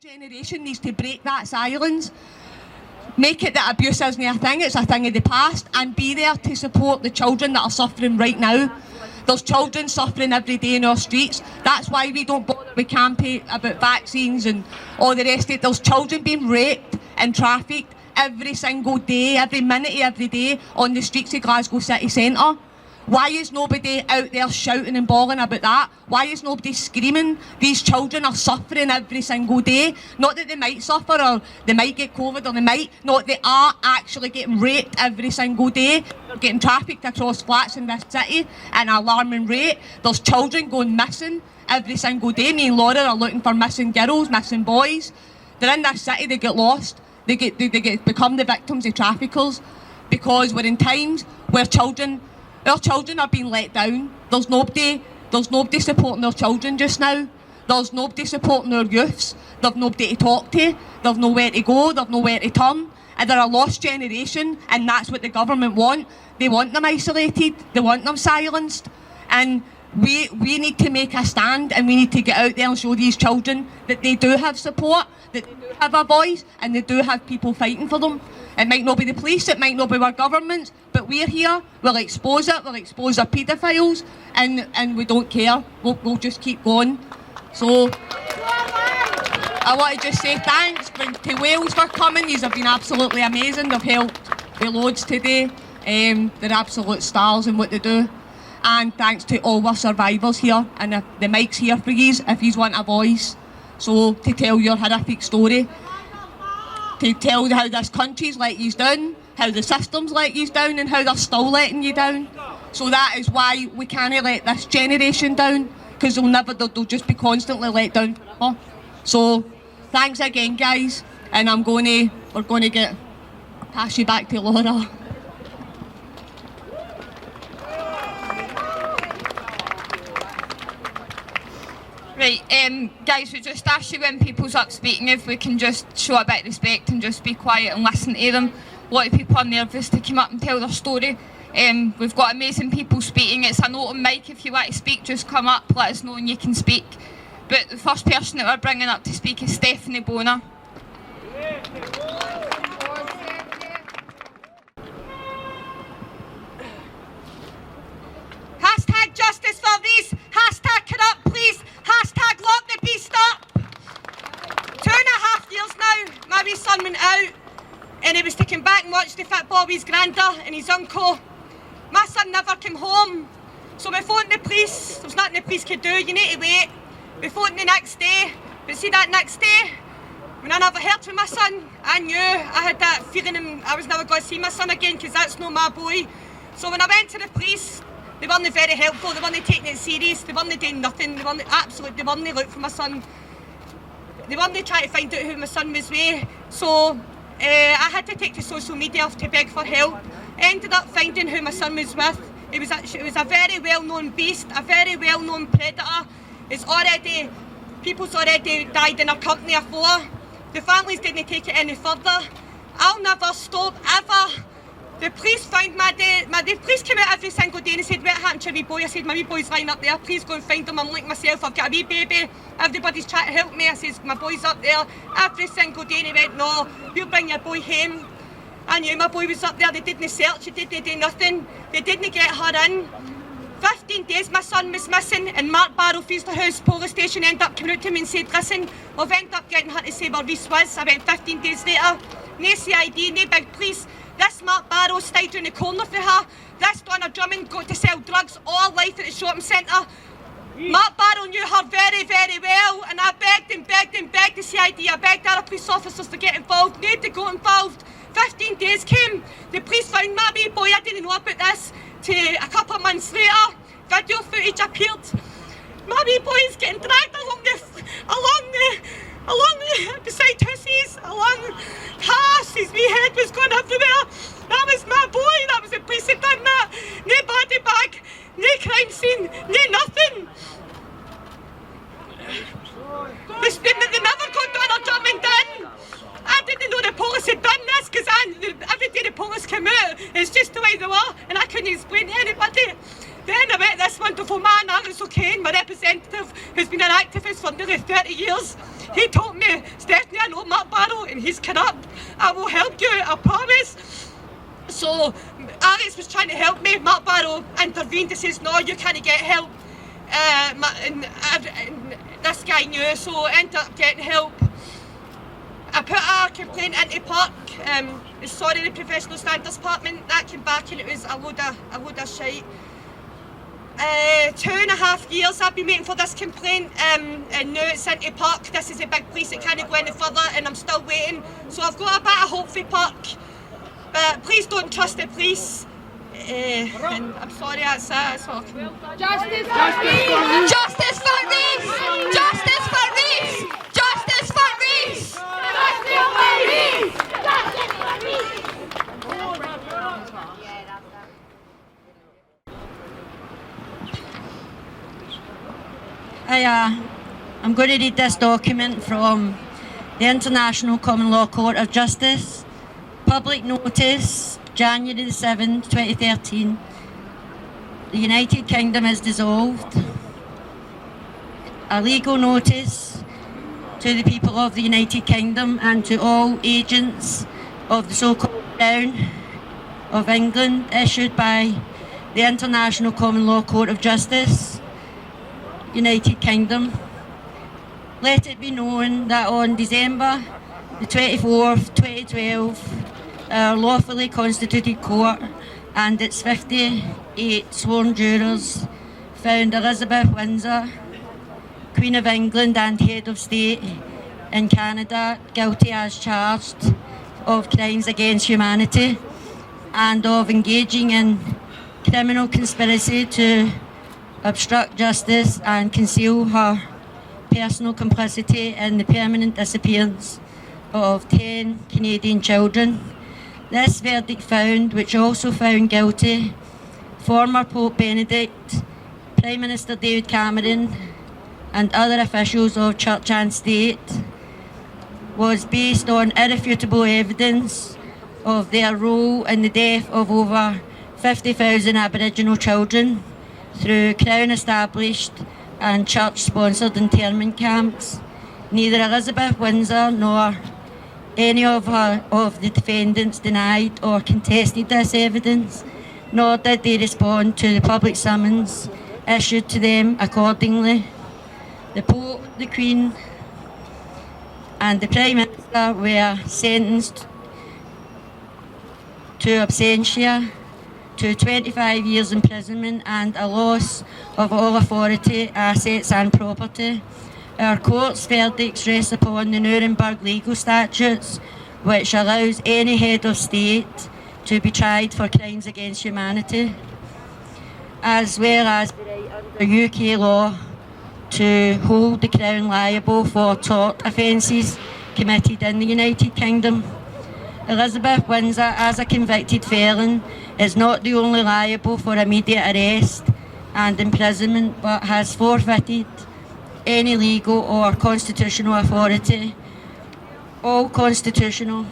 Generation needs to break that silence, make it that abuse isn't a thing, it's a thing of the past, and be there to support the children that are suffering right now. There's children suffering every day in our streets. That's why we don't bother with campaign about vaccines and all the rest of it. There's children being raped and trafficked every single day, every minute of every day on the streets of Glasgow city centre. Why is nobody out there shouting and bawling about that? Why is nobody screaming? These children are suffering every single day. Not that they might suffer or they might get COVID or they might not. They are actually getting raped every single day. They're getting trafficked across flats in this city at an alarming rate. There's children going missing every single day. Me and Laura are looking for missing girls, missing boys. They're in this city, they get lost. They become the victims of traffickers because we're in times where our children are being let down. There's nobody supporting their children just now. There's nobody supporting our youths. They've nobody to talk to. They've nowhere to go. They've nowhere to turn. And they're a lost generation, and that's what the government want. They want them isolated. They want them silenced. And we need to make a stand, and we need to get out there and show these children that they do have support, that they do have a voice, and they do have people fighting for them. It might not be the police, it might not be our government, but we're here, we'll expose it, we'll expose our paedophiles, and we don't care. We'll just keep going. So, I want to just say thanks to Wales for coming. These have been absolutely amazing. They've helped with loads today. They're absolute stars in what they do. And thanks to all our survivors here, and the mic's here for yous if yous want a voice. So, to tell your horrific story, to tell how this country's let yous down, how the system's let yous down, and how they're still letting you down. So that is why we can't let this generation down, because they'll just be constantly let down forever. So thanks again, guys, and we're going to pass you back to Laura. Right, guys, we just ask you when people's up speaking if we can just show a bit of respect and just be quiet and listen to them. A lot of people are nervous to come up and tell their story. We've got amazing people speaking. It's an open mic. If you want to speak, just come up, let us know and you can speak. But the first person that we're bringing up to speak is Stephanie Bonner. Hashtag justice for these. Hashtag corrupt police. Hashtag lock the beast up. 2.5 years now, my wee son went out and he was taken back and watched the football with his granda and his uncle. My son never came home. So we phoned the police. There's nothing the police could do. You need to wait. We phoned the next day. But see that next day, when I never heard from my son, I knew I had that feeling I was never going to see my son again because that's not my boy. So when I went to the police, they weren't very helpful, they weren't taking it serious, they weren't doing nothing, they weren't looking for my son. They weren't trying to find out who my son was with. So I had to take to social media to beg for help. I ended up finding who my son was with. It was a very well-known beast, a very well-known predator. People's already died in our company before. The families didn't take it any further. I'll never stop, ever. The police found the police came out every single day and said, what happened to your wee boy? I said, my wee boy's lying up there, please go and find him. I'm like myself, I've got a wee baby. Everybody's trying to help me. I says, my boy's up there every single day. And he went, no, we'll bring your boy home. I knew my boy was up there. They didn't search, they didn't do nothing. They didn't get her in. 15 days my son was missing, and Mark Barrow, Feasterhouse Police Station, ended up coming out to me and said, listen, we've ended up getting her to say where Reece was. I went 15 days later, no CID, no big police. This Mark Barrow stayed in the corner for her. This Donna Drummond got to sell drugs all life at the shopping centre. Mark Barrow knew her very, very well, and I begged and begged and begged the CID. I begged other police officers to get involved. Nobody got involved. 15 days came. The police found my wee boy. I didn't know about this till a couple of months later. Video footage appeared. My wee boy is getting dragged beside Tussies, along cars. His wee head was going everywhere. That was my boy. That was the police had done that. No body bag, no crime scene, no nothing. They never got Donna Drummond in. I didn't know the police had done this because every day the police came out, it's just the way they were, and I couldn't explain to anybody. Then I met this wonderful man, Alex O'Kane, my representative, who's been an activist for nearly 30 years. He told me, Stephanie, I know Mark Barrow and he's corrupt. I will help you, I promise. So Alex was trying to help me. Mark Barrow intervened and says, no, you can't get help. And this guy knew, so I ended up getting help. I put a complaint into Park. Sorry, the Professional Standards Department. That came back and it was a load of shite. 2.5 years I've been waiting for this complaint, and now it's into Park. This is a big place that can't go any further, and I'm still waiting. So I've got a bit of hope for Park, but please don't trust the police. And I'm sorry, that's all. Justice for Rees! Justice for Rees! Justice for Rees! Justice for Rees! Justice for Rees! Justice for Rees! I'm going to read this document from the International Common Law Court of Justice. Public notice, January the 7th, 2013. The United Kingdom is dissolved. A legal notice to the people of the United Kingdom and to all agents of the so-called Crown of England, issued by the International Common Law Court of Justice, United Kingdom. Let it be known that on December the 24th, 2012, our lawfully constituted court and its 58 sworn jurors found Elizabeth Windsor, Queen of England and Head of State in Canada, guilty as charged of crimes against humanity and of engaging in criminal conspiracy to obstruct justice and conceal her personal complicity in the permanent disappearance of 10 Canadian children. This verdict found, which also found guilty, former Pope Benedict, Prime Minister David Cameron and other officials of Church and State, was based on irrefutable evidence of their role in the death of over 50,000 Aboriginal children through Crown-established and Church-sponsored internment camps. Neither Elizabeth Windsor nor any of the defendants denied or contested this evidence, nor did they respond to the public summons issued to them accordingly. The Pope, the Queen and the Prime Minister were sentenced to absentia, to 25 years imprisonment and a loss of all authority, assets and property. Our court's verdicts rest upon the Nuremberg legal statutes, which allows any head of state to be tried for crimes against humanity, as well as under UK law to hold the Crown liable for tort offences committed in the United Kingdom. Elizabeth Windsor, as a convicted felon, is not the only liable for immediate arrest and imprisonment, but has forfeited any legal or constitutional authority. All constitutional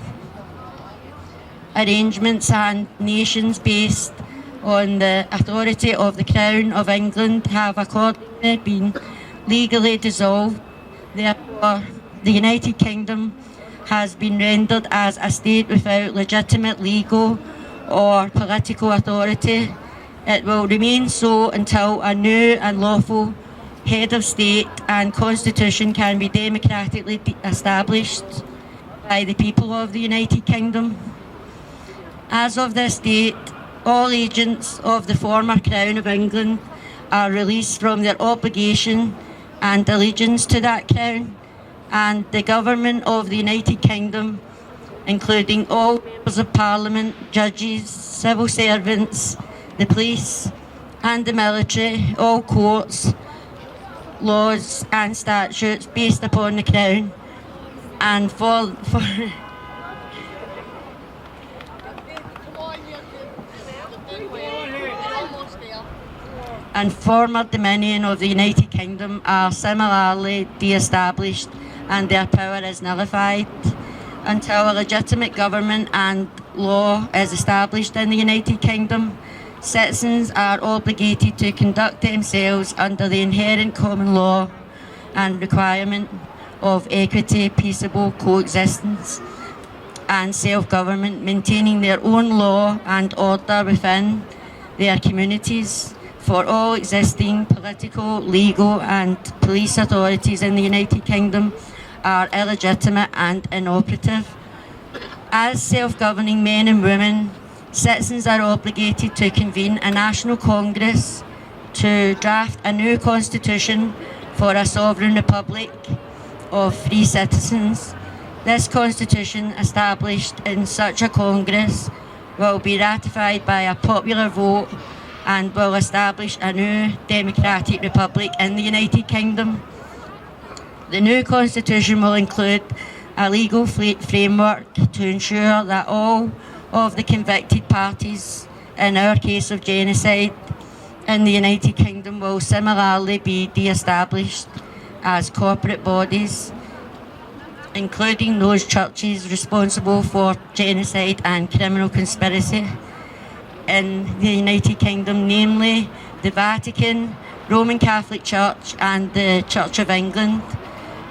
arrangements and nations based on the authority of the Crown of England have accordingly been legally dissolved. Therefore, the United Kingdom has been rendered as a state without legitimate legal or political authority. It will remain so until a new and lawful head of state and constitution can be democratically established by the people of the United Kingdom. As of this date, all agents of the former Crown of England are released from their obligation and allegiance to that Crown, and the government of the United Kingdom, including all members of Parliament, judges, civil servants, the police and the military, all courts, laws and statutes based upon the Crown and former Dominion of the United Kingdom are similarly de-established and their power is nullified until a legitimate government and law is established in the United Kingdom. citizens are obligated to conduct themselves under the inherent common law and requirement of equity, peaceable coexistence and self-government, maintaining their own law and order within their communities. For all existing political, legal and police authorities in the United Kingdom are illegitimate and inoperative. As self-governing men and women, citizens are obligated to convene a national congress to draft a new constitution for a sovereign republic of free citizens. This constitution, established in such a congress, will be ratified by a popular vote and will establish a new democratic republic in the United Kingdom. The new constitution will include a legal framework to ensure that all of the convicted parties in our case of genocide in the United Kingdom will similarly be de-established as corporate bodies, including those churches responsible for genocide and criminal conspiracy in the United Kingdom, namely the Vatican, Roman Catholic Church and the Church of England.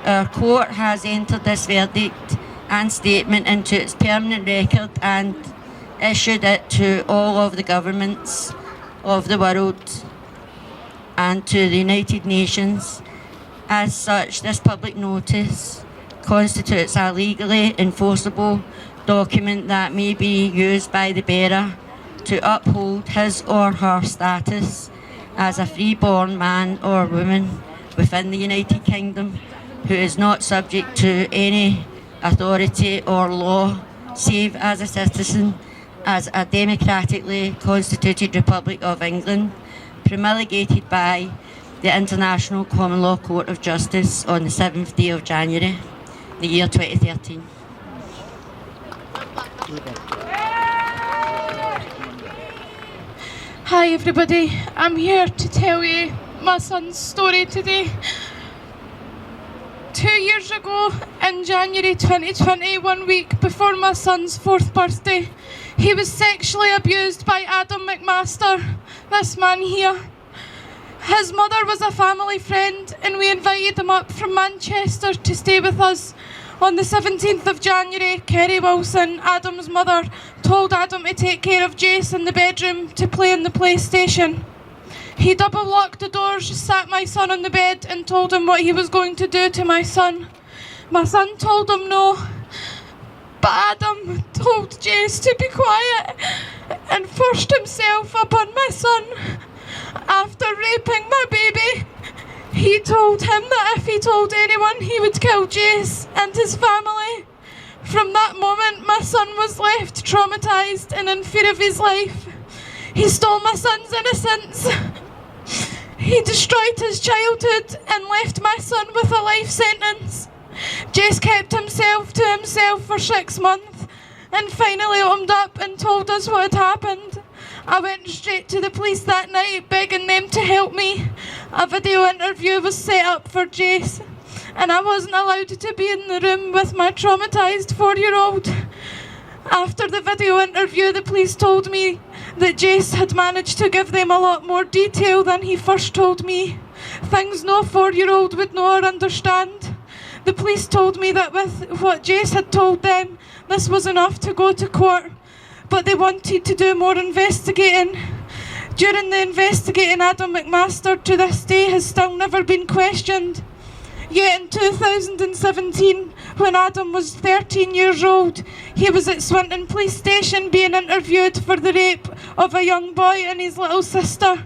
Our court has entered this verdict and statement into its permanent record and issued it to all of the governments of the world and to the United Nations. As such, this public notice constitutes a legally enforceable document that may be used by the bearer to uphold his or her status as a free-born man or woman within the United Kingdom who is not subject to any authority or law save as a citizen as a democratically constituted Republic of England, promulgated by the International Common Law Court of Justice on the 7th day of January, the year 2013. Hi everybody, I'm here to tell you my son's story today. 2 years ago, in January 2020, 1 week before my son's 4th birthday, he was sexually abused by Adam McMaster, this man here. His mother was a family friend and we invited him up from Manchester to stay with us. On the 17th of January, Kerry Wilson, Adam's mother, told Adam to take care of Jace in the bedroom to play on the PlayStation. He double locked the doors, sat my son on the bed and told him what he was going to do to my son. My son told him no, but Adam told Jace to be quiet and forced himself upon my son. After raping my baby, he told him that if he told anyone he would kill Jace and his family. From that moment, my son was left traumatised and in fear of his life. He stole my son's innocence. He destroyed his childhood and left my son with a life sentence. Jace kept himself to himself for 6 months and finally opened up and told us what had happened. I went straight to the police that night begging them to help me. A video interview was set up for Jace and I wasn't allowed to be in the room with my traumatised 4-year-old. After the video interview, the police told me that Jace had managed to give them a lot more detail than he first told me. Things no 4-year-old would know or understand. The police told me that with what Jace had told them, this was enough to go to court, but they wanted to do more investigating. During the investigating, Adam McMaster to this day has still never been questioned. Yet in 2017, when Adam was 13 years old, he was at Swinton Police Station being interviewed for the rape of a young boy and his little sister.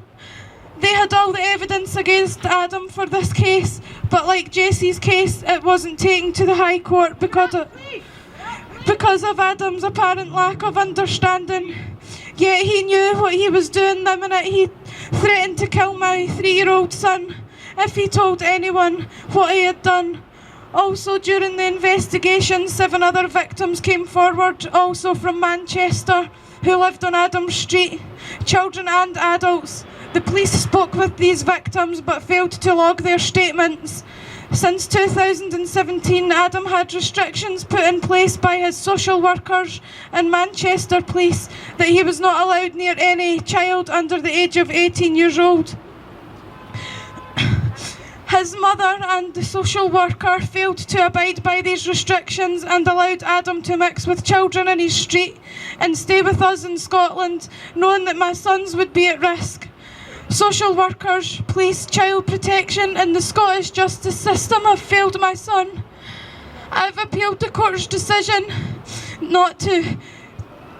They had all the evidence against Adam for this case, but like Jessie's case, it wasn't taken to the High Court because of Adam's apparent lack of understanding. Yet he knew what he was doing the minute he threatened to kill my 3-year-old son if he told anyone what he had done. Also, during the investigation, 7 other victims came forward, also from Manchester, who lived on Adam Street, children and adults. The police spoke with these victims but failed to log their statements. Since 2017, Adam had restrictions put in place by his social workers and Manchester Police that he was not allowed near any child under the age of 18 years old. His mother and the social worker failed to abide by these restrictions and allowed Adam to mix with children in his street and stay with us in Scotland, knowing that my sons would be at risk. Social workers, police, child protection and the Scottish justice system have failed my son. I've appealed the court's decision not to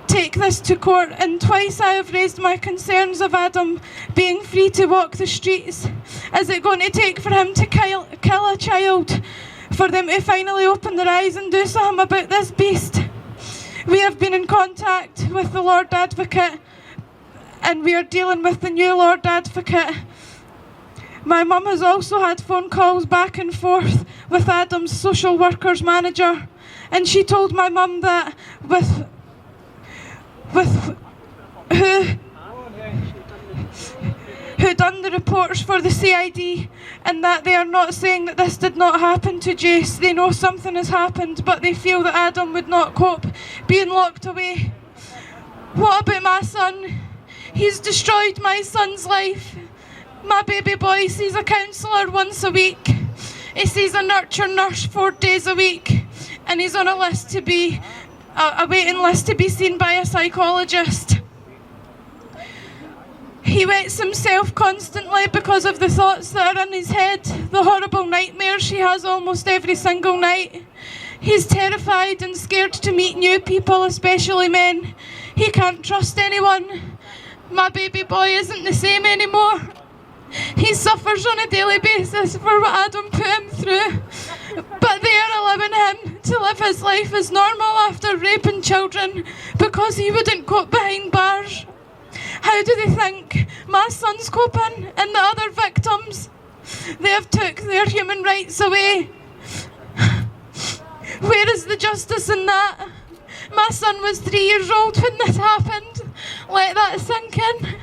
take this to court, and twice I have raised my concerns of Adam being free to walk the streets. Is it going to take for him to kill a child for them to finally open their eyes and do something about this beast? We have been in contact with the Lord Advocate and we are dealing with the new Lord Advocate. My mum has also had phone calls back and forth with Adam's social workers manager, and she told my mum that with who done the reports for the CID, and that they are not saying that this did not happen to Jace. They know something has happened, but they feel that Adam would not cope being locked away. What about my son? He's destroyed my son's life. My baby boy sees a counsellor once a week. He sees a nurture nurse 4 days a week, and he's on a list to be a waiting list to be seen by a psychologist. He wets himself constantly because of the thoughts that are in his head, the horrible nightmares he has almost every single night. He's terrified and scared to meet new people, especially men. He can't trust anyone. My baby boy isn't the same anymore. He suffers on a daily basis for what Adam put him through, but they are allowing him to live his life as normal after raping children because he wouldn't cope behind bars. How do they think my son's coping and the other victims? They have took their human rights away. Where is the justice in that? My son was 3 years old when this happened. Let that sink in.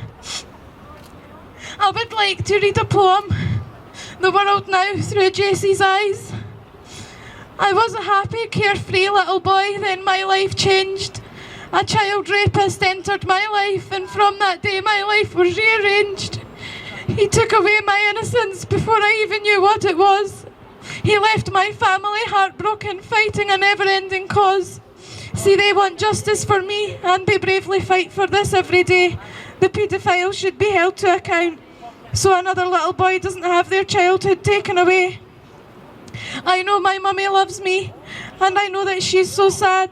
I would like to read a poem, The World Now Through Jacey's Eyes. I was a happy, carefree little boy, then my life changed. A child rapist entered my life, and from that day my life was rearranged. He took away my innocence before I even knew what it was. He left my family heartbroken, fighting a never-ending cause. See, they want justice for me, and they bravely fight for this every day. The paedophile should be held to account, so another little boy doesn't have their childhood taken away. I know my mummy loves me, and I know that she's so sad.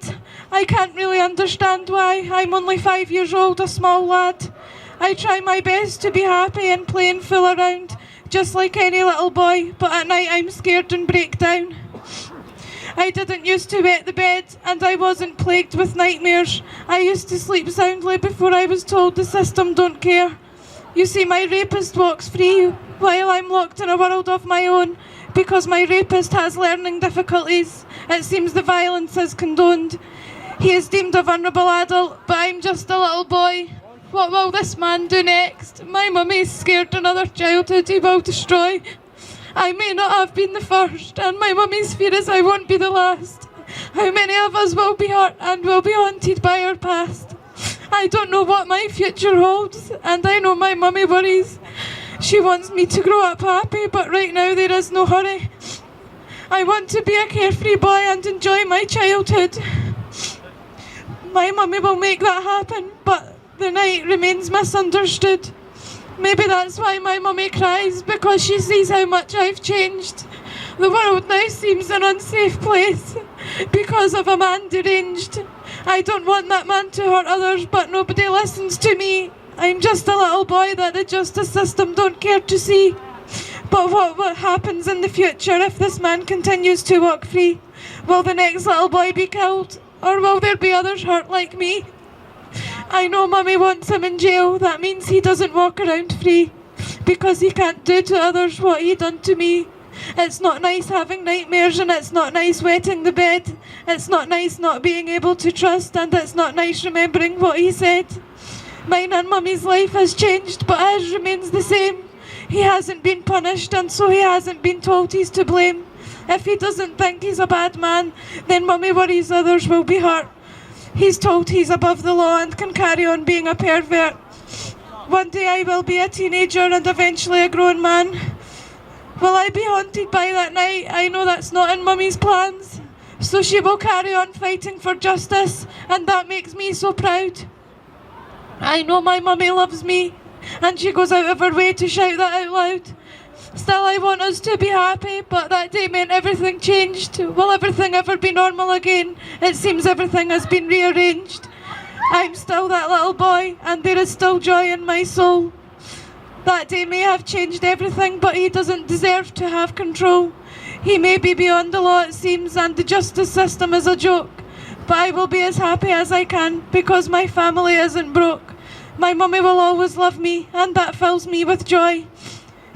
I can't really understand why. I'm only 5 years old, a small lad. I try my best to be happy and play and fool around, just like any little boy, but at night I'm scared and break down. I didn't used to wet the bed, and I wasn't plagued with nightmares. I used to sleep soundly before I was told the system don't care. You see, my rapist walks free while I'm locked in a world of my own. Because my rapist has learning difficulties, it seems the violence is condoned. He is deemed a vulnerable adult, but I'm just a little boy. What will this man do next? My mummy is scared another childhood he will destroy. I may not have been the first, and my mummy's fear is I won't be the last. How many of us will be hurt and will be haunted by our past? I don't know what my future holds, and I know my mummy worries. She wants me to grow up happy, but right now there is no hurry. I want to be a carefree boy and enjoy my childhood. My mummy will make that happen, but the night remains misunderstood. Maybe that's why my mummy cries, because she sees how much I've changed. The world now seems an unsafe place because of a man deranged. I don't want that man to hurt others, but nobody listens to me. I'm just a little boy that the justice system don't care to see. But what happens in the future if this man continues to walk free? Will the next little boy be killed? Or will there be others hurt like me? I know Mummy wants him in jail. That means he doesn't walk around free. Because he can't do to others what he done to me. It's not nice having nightmares, and it's not nice wetting the bed. It's not nice not being able to trust, and it's not nice remembering what he said. Mine and Mummy's life has changed, but his remains the same. he hasn't been punished, and so he hasn't been told he's to blame. If he doesn't think he's a bad man, then Mummy worries others will be hurt. He's told he's above the law and can carry on being a pervert. One day I will be a teenager and eventually a grown man. Will I be haunted by that night? I know that's not in Mummy's plans. So she will carry on fighting for justice, and that makes me so proud. I know my Mummy loves me, and she goes out of her way to shout that out loud. Still, I want us to be happy, but that day meant everything changed. Will everything ever be normal again? It seems everything has been rearranged. I'm still that little boy, and there is still joy in my soul. That day may have changed everything, but he doesn't deserve to have control. He may be beyond the law, it seems, and the justice system is a joke. But I will be as happy as I can, because my family isn't broke. My Mummy will always love me, and that fills me with joy.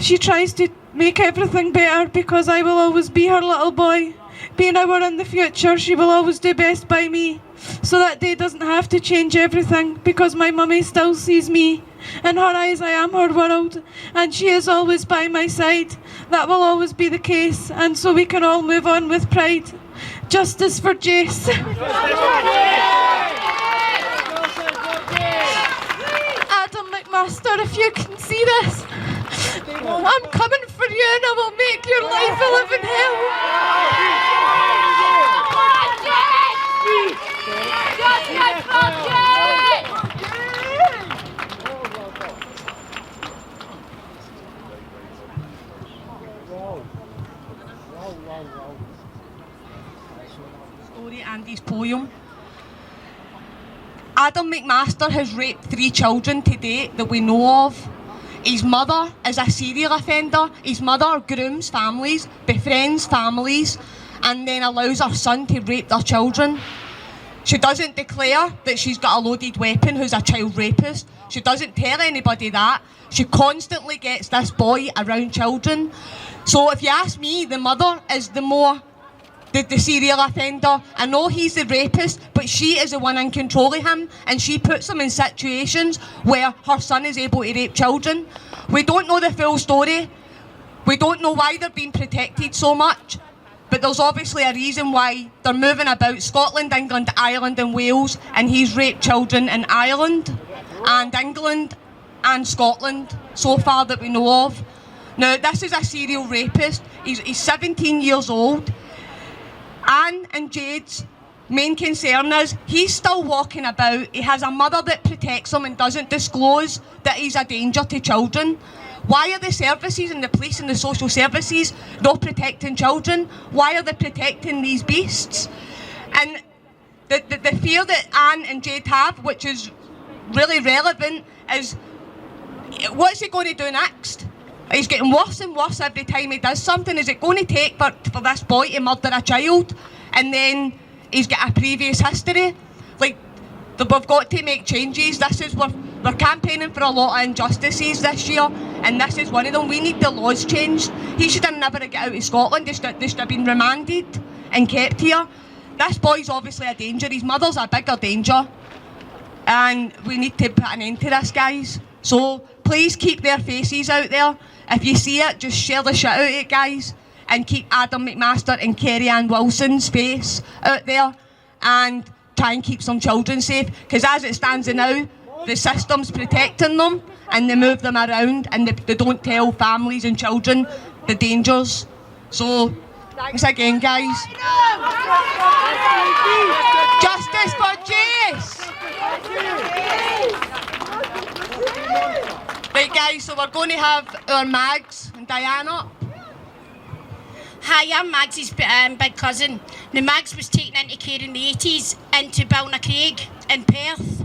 She tries to make everything better, because I will always be her little boy. Being our in the future, she will always do best by me. So that day doesn't have to change everything, because my Mummy still sees me. In her eyes, I am her world, and she is always by my side. That will always be the case, and so we can all move on with pride. Justice for Jace. Adam McMaster, if you can see this, I'm coming for you, and I will make your life a living hell. Story Andy's poem. Adam McMaster has raped 3 children to date that we know of. His mother is a serial offender. His mother grooms families, befriends families, and then allows her son to rape their children. She doesn't declare that she's got a loaded weapon who's a child rapist. She doesn't tell anybody that. She constantly gets this boy around children. So if you ask me, the mother is the serial offender. I know he's the rapist, but she is the one in control of him, and she puts him in situations where her son is able to rape children. We don't know the full story. We don't know why they're being protected so much, but there's obviously a reason why they're moving about Scotland, England, Ireland and Wales, and he's raped children in Ireland and England and Scotland so far that we know of. Now, this is a serial rapist. He's 17 years old. Anne and Jade's main concern is he's still walking about. He has a mother that protects him and doesn't disclose that he's a danger to children. Why are the services and the police and the social services not protecting children? Why are they protecting these beasts? And the fear that Anne and Jade have, which is really relevant, is what's he going to do next? He's getting worse and worse every time he does something. Is it going to take for this boy to murder a child, and then he's got a previous history? Like, we've got to make changes. We're campaigning for a lot of injustices this year, and this is one of them. We need the laws changed. He should have never got out of Scotland. They should have been remanded and kept here. This boy's obviously a danger. His mother's a bigger danger, and we need to put an end to this, guys. So please keep their faces out there. If you see it, just share the shit out of it, guys, and keep Adam McMaster and Kerry Ann Wilson's face out there, and try and keep some children safe, because as it stands now, the system's protecting them, and they move them around, and they don't tell families and children the dangers. So, thanks again, guys. Justice for Jace! Right, guys, so we're going to have our Mags and Diana. Hi, I'm Mags's big cousin. Now, Mags was taken into care in the 80s into Balnacraig in Perth.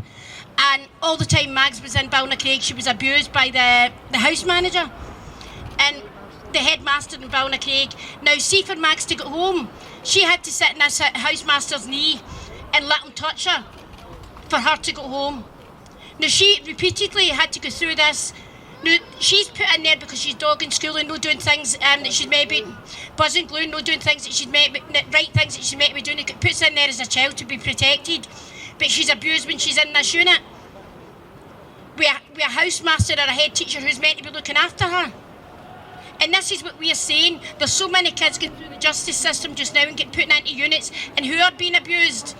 And all the time Mags was in Balnacraig, she was abused by the house manager and the headmaster in Balnacraig. Now, see, for Mags to get home, she had to sit in this housemaster's knee and let him touch her for her to go home. Now, she repeatedly had to go through this. Now, she's put in there because she's dogging school and not doing things that she's maybe buzzing glue, not doing things that she's maybe, right things that she might be doing. It puts in there as a child to be protected. But she's abused when she's in this unit. We're a housemaster or a head teacher who's meant to be looking after her. And this is what we are saying. There's so many kids going through the justice system just now and get put into units and who are being abused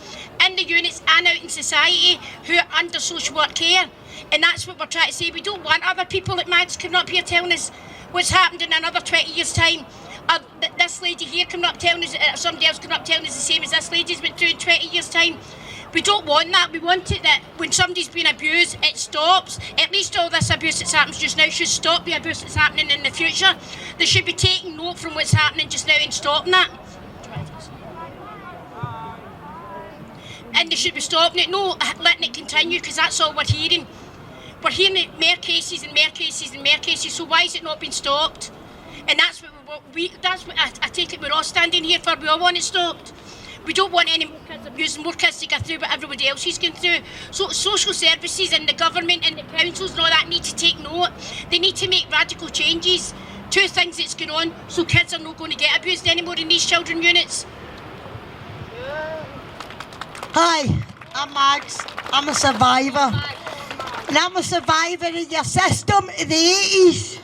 in the units and out in society who are under social work care. And that's what we're trying to say. We don't want other people like Mags coming up here telling us what's happened in another 20 years' time. This lady here coming up telling us, somebody else coming up telling us the same as this lady's went through in 20 years' time. We don't want that. We want it that when somebody's been abused, it stops. At least all this abuse that's happening just now should stop the abuse that's happening in the future. They should be taking note from what's happening just now and stopping that. And they should be stopping it, no letting it continue, because that's all we're hearing. We're hearing more cases and more cases and more cases, so why is it not being stopped? And that's what I take it we're all standing here for. We all want it stopped. We don't want any more kids abusing, more kids to go through what everybody else is going through. So social services and the government and the councils and all that need to take note. They need to make radical changes to things that's going on so kids are not going to get abused anymore in these children units. Hi, I'm Mags. I'm a survivor. And I'm a survivor in your system in the 80s.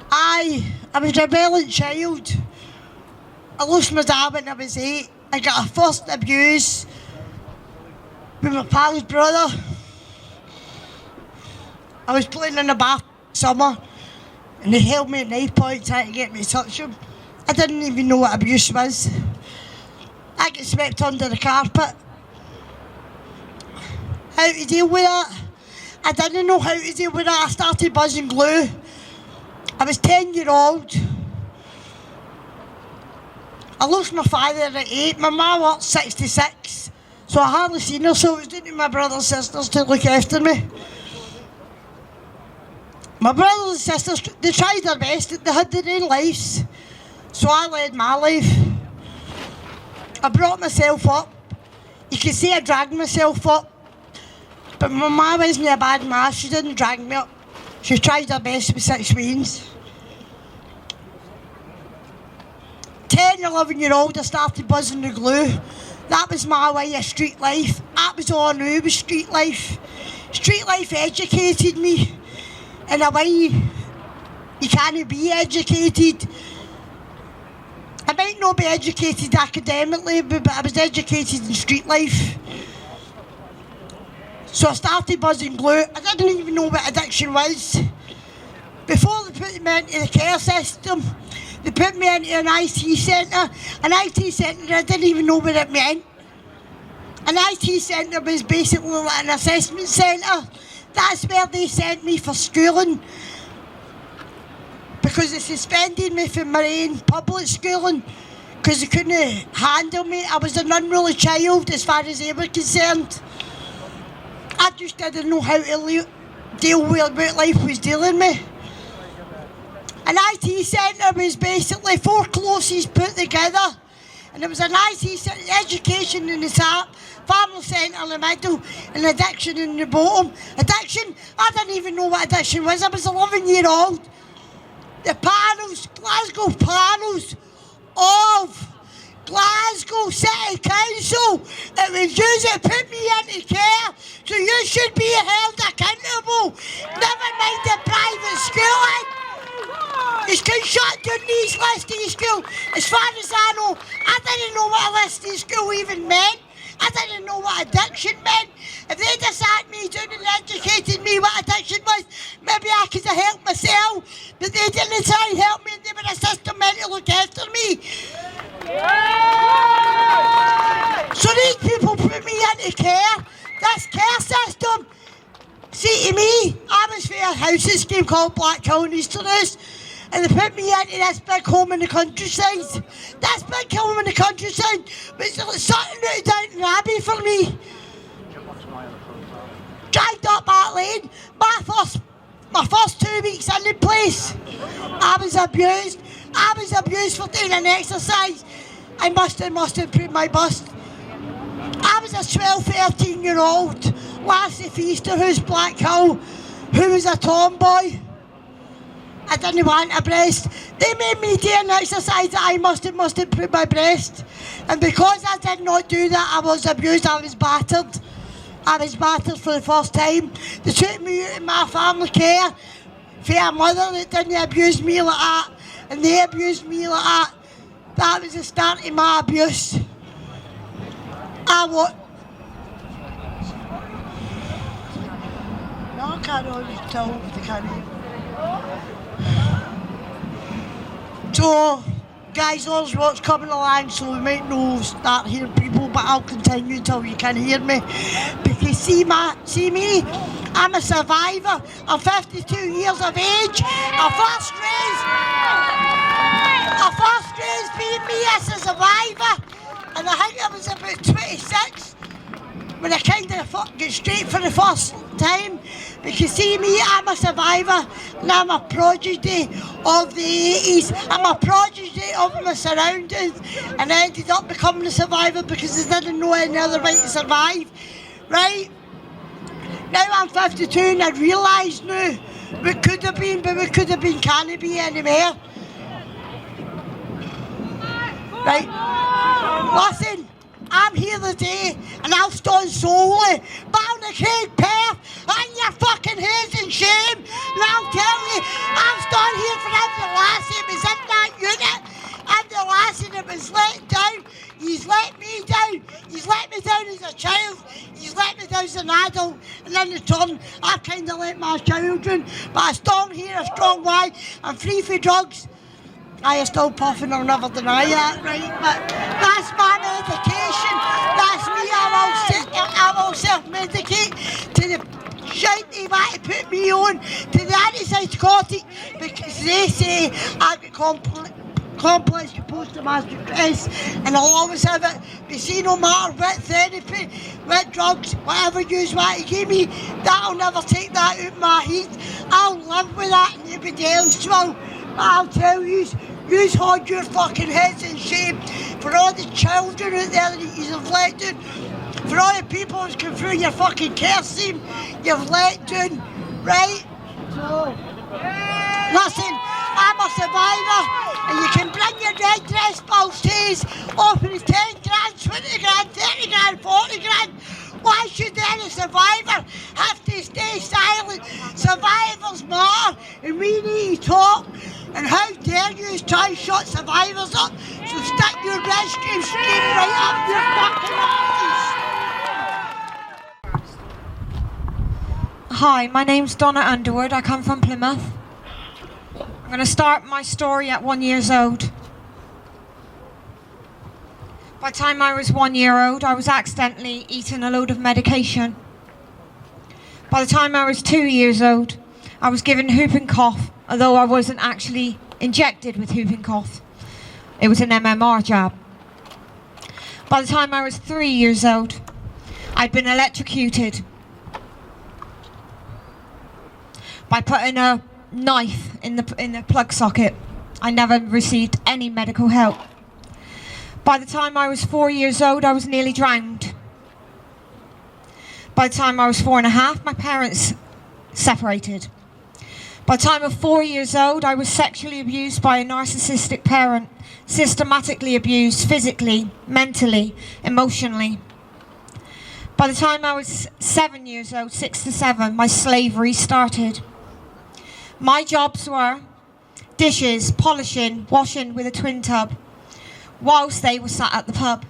I was a rebellious child. I lost my dad when I was 8. I got a first abuse with my pal's brother. I was playing in the bath summer and he held me at knife point trying to get me to touch him. I didn't even know what abuse was. I get swept under the carpet. How to deal with that? I didn't know how to deal with that. I started buzzing glue. I was 10-year-old. I lost my father at 8. My mum was 66. So I hardly seen her, so it was down to my brothers and sisters to look after me. My brothers and sisters, they tried their best. They had their own lives. So I led my life. I brought myself up. You can say I dragged myself up. But my mum wasn't a bad ma. She didn't drag me up. She tried her best with 6 weans. 10, 11-year-old, I started buzzing the glue. That was my way of street life. That was all I knew was street life. Street life educated me in a way you can't be educated. I might not be educated academically, but I was educated in street life. So I started buzzing glue. I didn't even know what addiction was. Before they put me into the care system, they put me into an IT centre. An IT centre, I didn't even know what it meant. An IT centre was basically like an assessment centre. That's where they sent me for schooling. Because they suspended me from my own public schooling. Because they couldn't handle me. I was an unruly child as far as they were concerned. I just didn't know how to deal with what life was dealing with me. An IT centre was basically 4 classes put together. And there was an IT centre, education in the top, family centre in the middle, and addiction in the bottom. Addiction, I didn't even know what addiction was. I was 11-year-old. The panels, Glasgow panels of Glasgow City Council, it was you that put me into care, so you should be held accountable. Never mind the private schooling. You can shut down these listing school. As far as I know, I didn't know what a listing school even meant. I didn't know what addiction meant. If they'd have sat me down and educated me what addiction was, maybe I could have helped myself. But they didn't try and help me, and they were a system meant to look after me. So these people put me into care. This care system. See, to me, I was for a housing scheme called Black Hill in Easterners. And they put me into this big home in the countryside. This big home in the countryside was like something out of Downton Abbey for me. Dragged up that lane. My first 2 weeks in the place, I was abused. I was abused for doing an exercise. I must have put my bust. I was a 12, 13-year-old lassie Feaster who's Black Hill, who was a tomboy. I didn't want a breast. They made me do an exercise that I must have put my breast. And because I did not do that, I was abused, I was battered. I was battered for the first time. They took me out of my family care for a mother that didn't abuse me like that, and they abused me like that. That was the start of my abuse. No, I can't always tell if they can't hear. So, guys, there's what's coming along, so we might not start hearing people, but I'll continue until you can hear me. Because see me, I'm a survivor. I'm 52 years of age. I first raised being me as a survivor, and I think I was about 26 when I kind of got straight for the first time. Because see me, I'm a survivor, and I'm a prodigy of the 80s. I'm a prodigy of my surroundings, and I ended up becoming a survivor because I didn't know any other way to survive, right? Now I'm 52 and I realise now we could have been, but we could have been, can't be anymore. Right? Listen, I'm here today and I'll stand solely. Ballinacraig, Perth, and your fucking heads in shame. And I'll tell you, I'm standing here for every lassie that was in that unit. And the lassie that was let down. He's let me down. He's let me down as a child. He's let me down as an adult. And in return, I've kind of let my children. But I stand here a strong way. I'm free for drugs. I am still puffing, I'll never deny that, right? But that's my medication. That's me. I will self-medicate to the shite they want to put me on, to the antipsychotic, because they say I've got complex post-traumatic stress, and I'll always have it. But see, no matter what therapy, what drugs, whatever you want to give me, that'll never take that out of my head. I'll live with that, and everybody else will. I'll tell you, you hold your fucking heads in shame for all the children out there that you've let down, for all the people who's come through your fucking care scheme, you've let down, right? So, listen, I'm a survivor, and you can bring your red dress balls offer the 10 grand, 20 grand, 30 grand, 40 grand. Why should any survivor have to stay silent? Survivors matter, and we need to talk. And how dare you try and shut survivors up? So stick your rescue scheme right up your fucking asses. Hi, my name's Donna Underwood. I come from Plymouth. I'm going to start my story at 1 year old. By the time I was 1 year old, I was accidentally eating a load of medication. By the time I was 2 years old, I was given whooping cough, although I wasn't actually injected with whooping cough. It was an MMR jab. By the time I was 3 years old, I'd been electrocuted by putting a knife in the plug socket. I never received any medical help. By the time I was 4 years old, I was nearly drowned. By the time I was 4.5, my parents separated. By the time of 4 years old, I was sexually abused by a narcissistic parent, systematically abused physically, mentally, emotionally. By the time I was 7 years old, 6 to 7, my slavery started. My jobs were dishes, polishing, washing with a twin tub, whilst they were sat at the pub.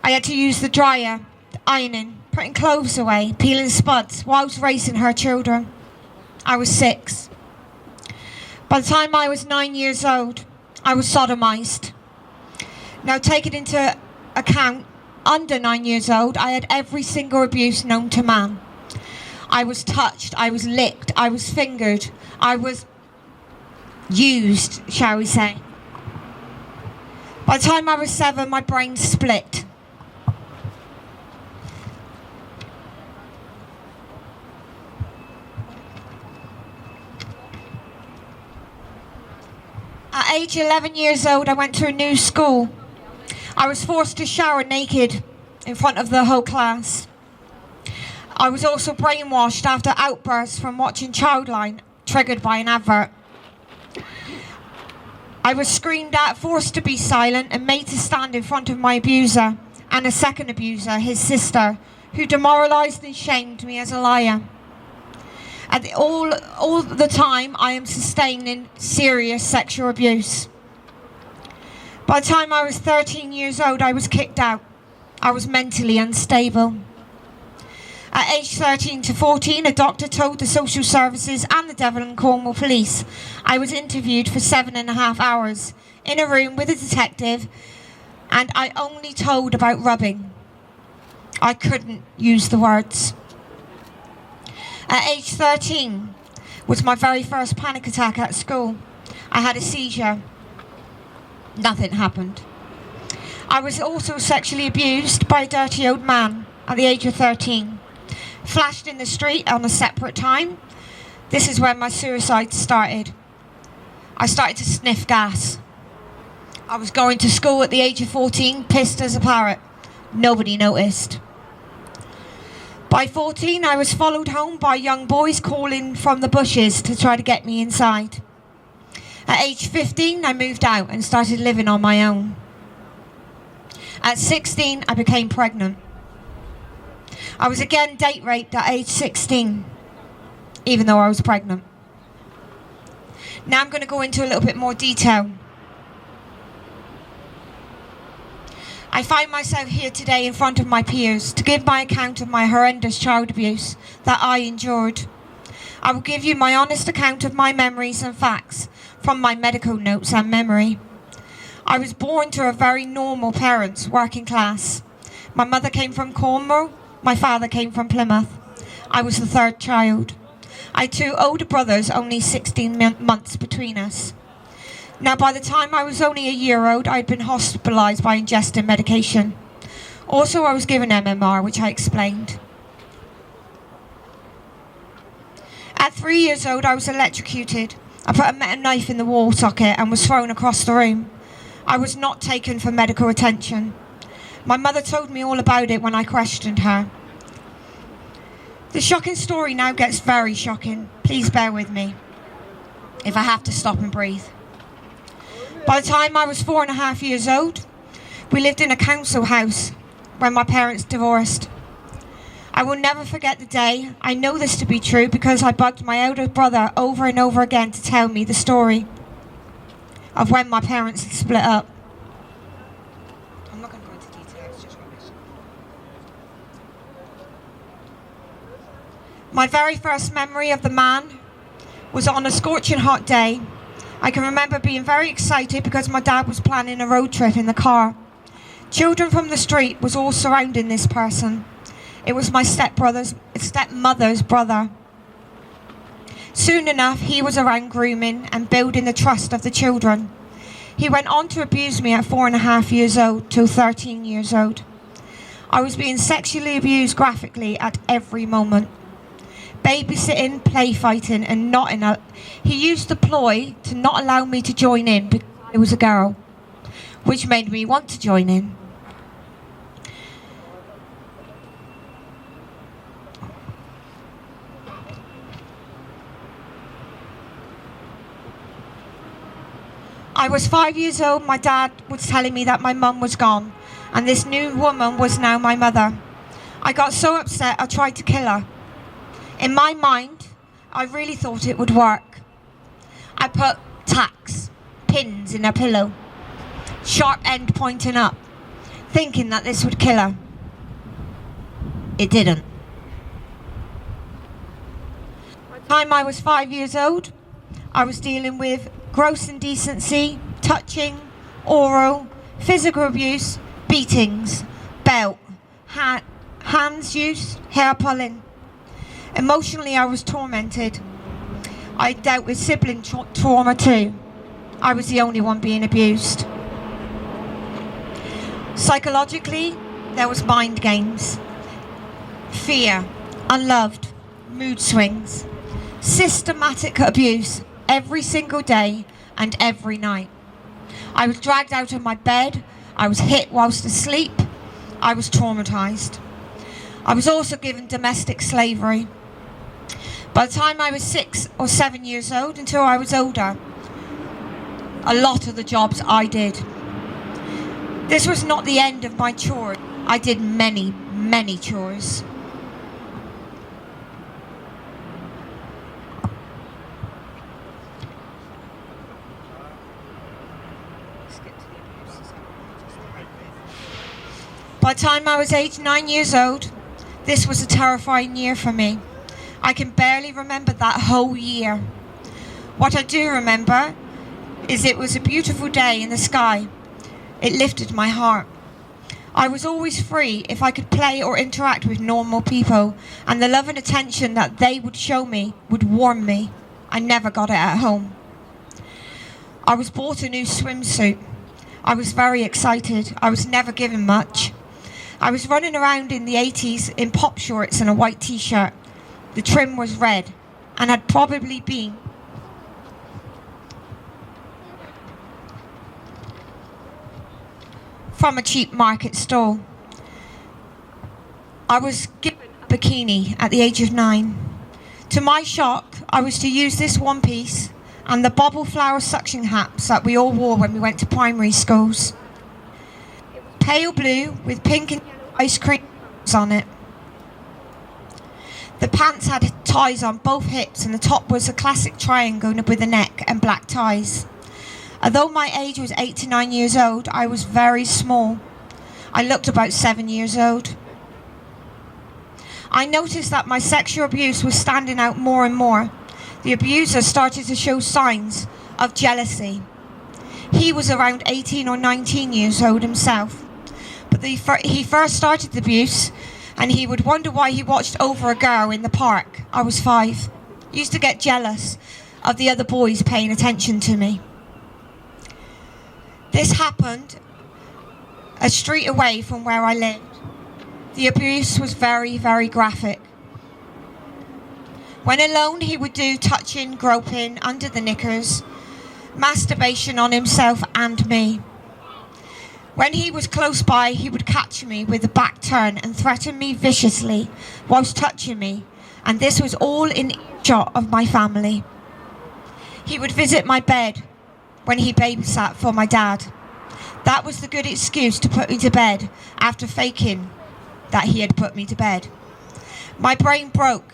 I had to use the dryer, ironing, putting clothes away, peeling spuds, whilst raising her children. I was 6. By the time I was 9 years old, I was sodomized. Now, take it into account, under 9 years old, I had every single abuse known to man. I was touched, I was licked, I was fingered, I was used, shall we say. By the time I was 7, my brain split. At age 11 years old, I went to a new school. I was forced to shower naked in front of the whole class. I was also brainwashed after outbursts from watching Childline, triggered by an advert. I was screamed at, forced to be silent, and made to stand in front of my abuser and a second abuser, his sister, who demoralised and shamed me as a liar. All the time, I am sustaining serious sexual abuse. By the time I was 13 years old, I was kicked out. I was mentally unstable. At age 13 to 14, a doctor told the social services and the Devon and Cornwall police I was interviewed for 7.5 hours in a room with a detective, and I only told about rubbing. I couldn't use the words. At age 13 was my very first panic attack at school. I had a seizure. Nothing happened. I was also sexually abused by a dirty old man at the age of 13. Flashed in the street on a separate time. This is when my suicide started. I started to sniff gas. I was going to school at the age of 14, pissed as a parrot. Nobody noticed. By 14, I was followed home by young boys calling from the bushes to try to get me inside. At age 15, I moved out and started living on my own. At 16, I became pregnant. I was again date raped at age 16, even though I was pregnant. Now I'm going to go into a little bit more detail. I find myself here today in front of my peers to give my account of my horrendous child abuse that I endured. I will give you my honest account of my memories and facts from my medical notes and memory. I was born to a very normal parents, working class. My mother came from Cornwall, my father came from Plymouth. I was the third child. I had 2 older brothers, only 16 months between us. Now, by the time I was only a year old, I had been hospitalised by ingesting medication. Also, I was given MMR, which I explained. At 3 years old, I was electrocuted. I put a metal knife in the wall socket and was thrown across the room. I was not taken for medical attention. My mother told me all about it when I questioned her. The shocking story now gets very shocking. Please bear with me if I have to stop and breathe. By the time I was 4.5 years old, we lived in a council house when my parents divorced. I will never forget the day. I know this to be true because I bugged my elder brother over and over again to tell me the story of when my parents had split up. I'm not going to go into detail, it's just rubbish. My very first memory of the man was on a scorching hot day. I can remember being very excited because my dad was planning a road trip in the car. Children from the street was all surrounding this person. It was my stepmother's brother. Soon enough, he was around grooming and building the trust of the children. He went on to abuse me at 4.5 years old till 13 years old. I was being sexually abused graphically at every moment. Babysitting, play fighting, and he used the ploy to not allow me to join in because I was a girl, which made me want to join in. I was 5 years old. My dad was telling me that my mum was gone and this new woman was now my mother. I got so upset I tried to kill her. In my mind, I really thought it would work. I put tacks, pins in her pillow, sharp end pointing up, thinking that this would kill her. It didn't. By the time I was 5 years old, I was dealing with gross indecency, touching, oral, physical abuse, beatings, belt, hands use, hair pulling. Emotionally, I was tormented. I dealt with sibling trauma too. I was the only one being abused. Psychologically, there was mind games, fear, unloved, mood swings, systematic abuse every single day and every night. I was dragged out of my bed. I was hit whilst asleep. I was traumatised. I was also given domestic slavery. By the time I was 6 or 7 years old, until I was older, a lot of the jobs I did. This was not the end of my chores. I did many, many chores. By the time I was aged 9 years old, this was a terrifying year for me. I can barely remember that whole year. What I do remember is it was a beautiful day in the sky. It lifted my heart. I was always free if I could play or interact with normal people, and the love and attention that they would show me would warm me. I never got it at home. I was bought a new swimsuit. I was very excited. I was never given much. I was running around in the 80s in pop shorts and a white t-shirt. The trim was red and had probably been from a cheap market stall. I was given a bikini at the age of 9. To my shock, I was to use this one piece and the bobble flower suction hats that we all wore when we went to primary schools. Pale blue with pink and yellow ice cream on it. The pants had ties on both hips and the top was a classic triangle with a neck and black ties. Although my age was 8 to 9 years old, I was very small. I looked about 7 years old. I noticed that my sexual abuse was standing out more and more. The abuser started to show signs of jealousy. He was around 18 or 19 years old himself. But he first started the abuse and he would wonder why he watched over a girl in the park. I was 5. He used to get jealous of the other boys paying attention to me. This happened a street away from where I lived. The abuse was very, very graphic. When alone, he would do touching, groping under the knickers, masturbation on himself and me. When he was close by, he would catch me with a back turn and threaten me viciously whilst touching me, and this was all in earshot of my family. He would visit my bed when he babysat for my dad. That was the good excuse to put me to bed after faking that he had put me to bed. My brain broke,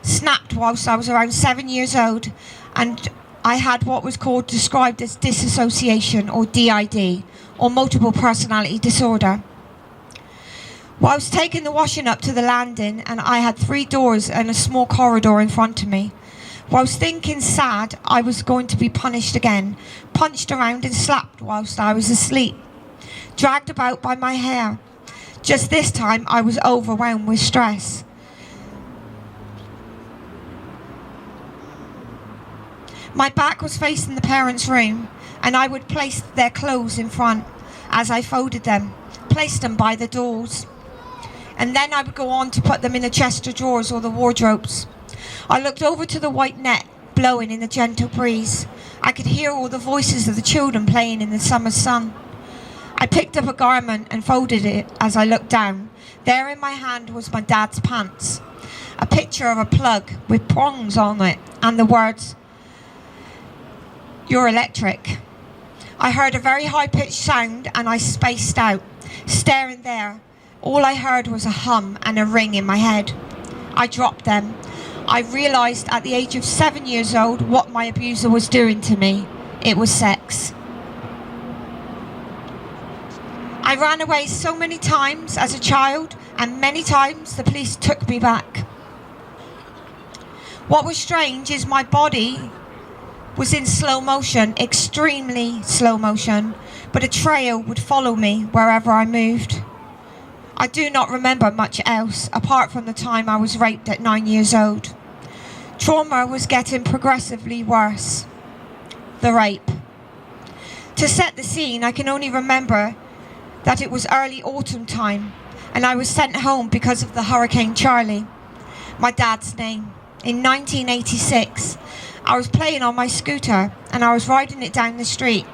snapped whilst I was around 7 years old, and I had what was described as dissociation or DID, or multiple personality disorder. Whilst taking the washing up to the landing, and I had 3 doors and a small corridor in front of me, whilst thinking sad I was going to be punished again, punched around and slapped whilst I was asleep, dragged about by my hair. Just this time I was overwhelmed with stress. My back was facing the parents' room, and I would place their clothes in front as I folded them, placed them by the doors. And then I would go on to put them in the chest of drawers or the wardrobes. I looked over to the white net blowing in the gentle breeze. I could hear all the voices of the children playing in the summer sun. I picked up a garment and folded it as I looked down. There in my hand was my dad's pants, a picture of a plug with prongs on it and the words, "You're electric." I heard a very high-pitched sound and I spaced out, staring there. All I heard was a hum and a ring in my head. I dropped them. I realised at the age of 7 years old what my abuser was doing to me. It was sex. I ran away so many times as a child, and many times the police took me back. What was strange is my body was in slow motion, extremely slow motion, but a trail would follow me wherever I moved. I do not remember much else, apart from the time I was raped at 9 years old. Trauma was getting progressively worse. The rape. To set the scene, I can only remember that it was early autumn time, and I was sent home because of the Hurricane Charlie, my dad's name. In 1986, I was playing on my scooter, and I was riding it down the street,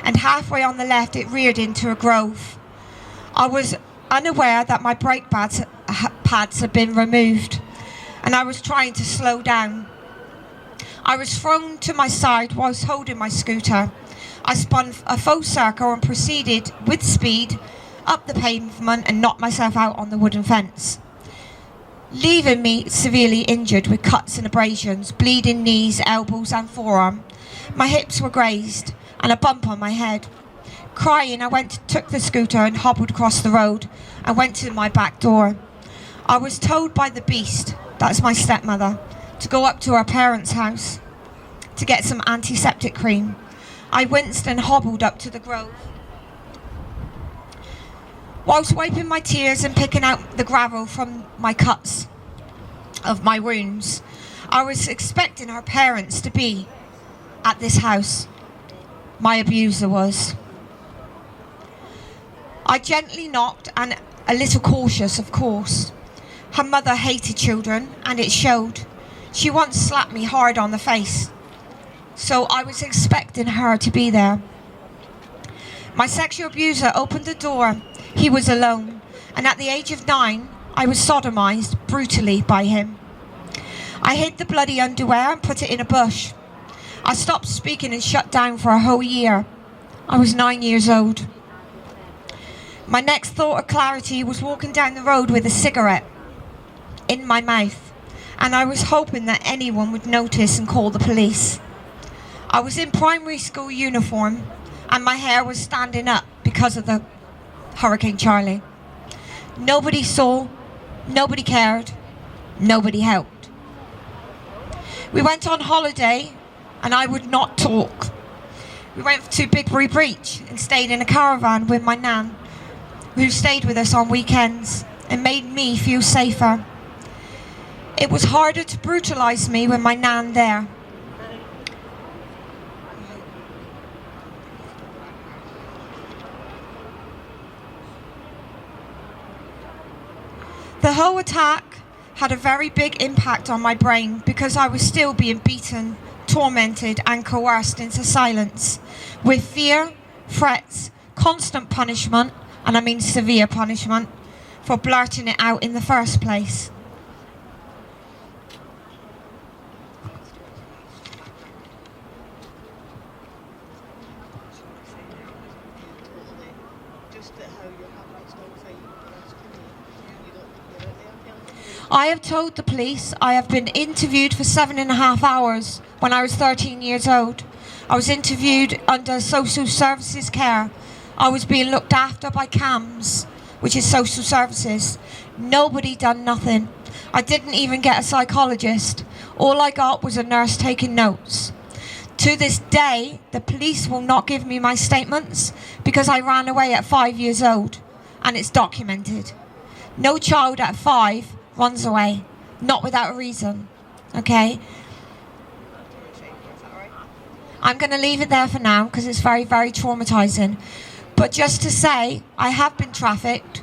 and halfway on the left it reared into a grove. I was unaware that my brake pads had been removed, and I was trying to slow down. I was thrown to my side whilst holding my scooter. I spun a faux circle and proceeded with speed up the pavement and knocked myself out on the wooden fence, leaving me severely injured with cuts and abrasions, bleeding knees, elbows and forearm. My hips were grazed and a bump on my head. Crying, took the scooter and hobbled across the road and went to my back door. I was told by the beast, that's my stepmother, to go up to our parents' house to get some antiseptic cream. I winced and hobbled up to the grove. Whilst wiping my tears and picking out the gravel from my cuts of my wounds, I was expecting her parents to be at this house. My abuser was. I gently knocked and a little cautious, of course. Her mother hated children and it showed. She once slapped me hard on the face. So I was expecting her to be there. My sexual abuser opened the door. He was alone, and at the age of 9, I was sodomized brutally by him. I hid the bloody underwear and put it in a bush. I stopped speaking and shut down for a whole year. I was 9 years old. My next thought of clarity was walking down the road with a cigarette in my mouth, and I was hoping that anyone would notice and call the police. I was in primary school uniform, and my hair was standing up because of the Hurricane Charlie. Nobody saw, nobody cared, nobody helped. We went on holiday and I would not talk. We went to Bigbury Breach and stayed in a caravan with my nan, who stayed with us on weekends and made me feel safer. It was harder to brutalise me with my nan there. The whole attack had a very big impact on my brain because I was still being beaten, tormented and coerced into silence with fear, threats, constant punishment, and I mean severe punishment, for blurting it out in the first place. I have told the police I have been interviewed for 7.5 hours when I was 13 years old. I was interviewed under social services care. I was being looked after by CAMS, which is social services. Nobody done nothing. I didn't even get a psychologist. All I got was a nurse taking notes. To this day, the police will not give me my statements because I ran away at 5 years old, and it's documented. No child at 5 runs away, not without a reason, okay? I'm going to leave it there for now because it's very, very traumatizing. But just to say, I have been trafficked.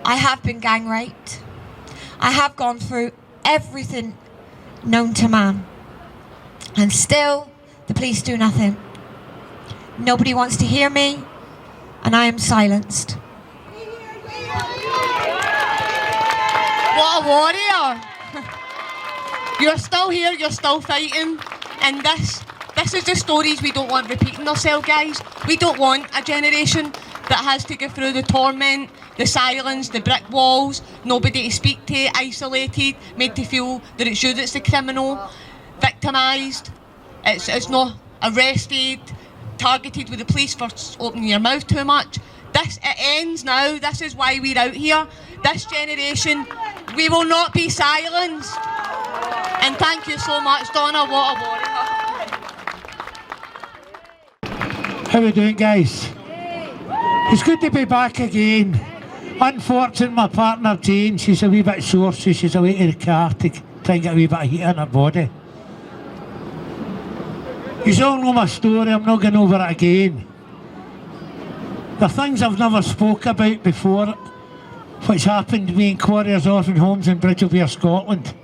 I have been gang raped. I have gone through everything known to man. And still, the police do nothing. Nobody wants to hear me, and I am silenced. What a warrior! You're still here, you're still fighting, and this is the stories we don't want repeating ourselves, guys. We don't want a generation that has to go through the torment, the silence, the brick walls, nobody to speak to, isolated, made to feel that it's you that's the criminal, victimised, it's not arrested, targeted with the police for opening your mouth too much. It ends now. This is why we're out here. This generation, we will not be silenced. And thank you so much, Donna. What a warrior. How are we doing, guys? It's good to be back again. Unfortunately, my partner Jane, she's a wee bit sore, so she's away to the car to try and get a wee bit of heat in her body. You all know my story, I'm not going over it again. The things I've never spoke about before, which happened to me in Quarriers Orphan Homes in Bridgevere, Scotland.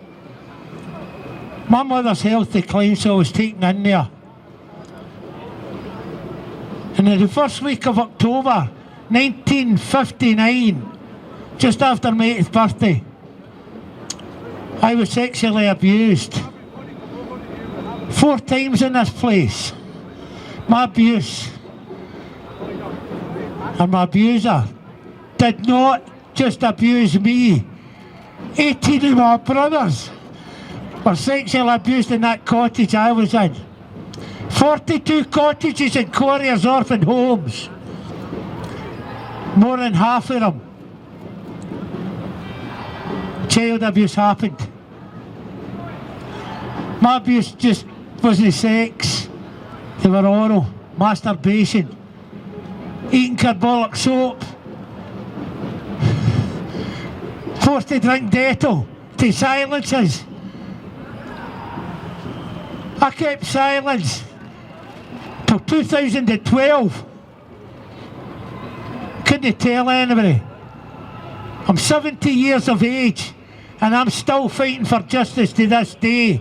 My mother's health declined, so I was taken in there. And in the first week of October 1959, just after my 80th birthday, I was sexually abused 4 times in this place. My abuse and my abuser did not just abuse me. 18 of my brothers were sexually abused in that cottage I was in. 42 cottages in Quarriers orphan homes. More than half of them. Child abuse happened. My abuse just wasn't sex. They were oral, masturbation, eating carbolic soap, forced to drink Dettol to silence us. I kept silence till 2012. Couldn't tell anybody. I'm 70 years of age and I'm still fighting for justice to this day.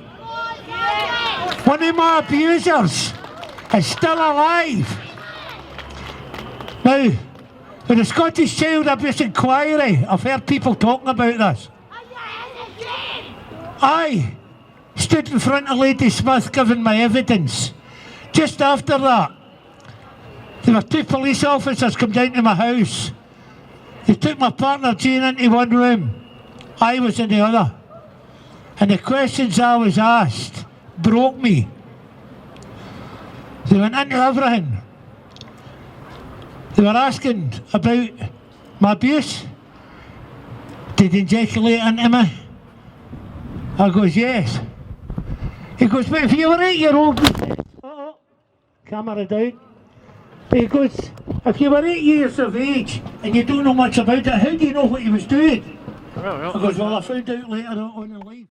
One of my abusers is still alive. Now, with the Scottish Child Abuse Inquiry, I've heard people talking about this. I stood in front of Lady Smith giving my evidence. Just after that, there were 2 police officers come down to my house. They took my partner Jane into one room. I was in the other. And the questions I was asked broke me. They went into everything. They were asking about my abuse. Did he ejaculate into me? I goes, yes. He goes, but if you were 8 years old, camera down. But he goes, if you were 8 years of age and you don't know much about it, how do you know what he was doing? I goes, well, I found out later on in life.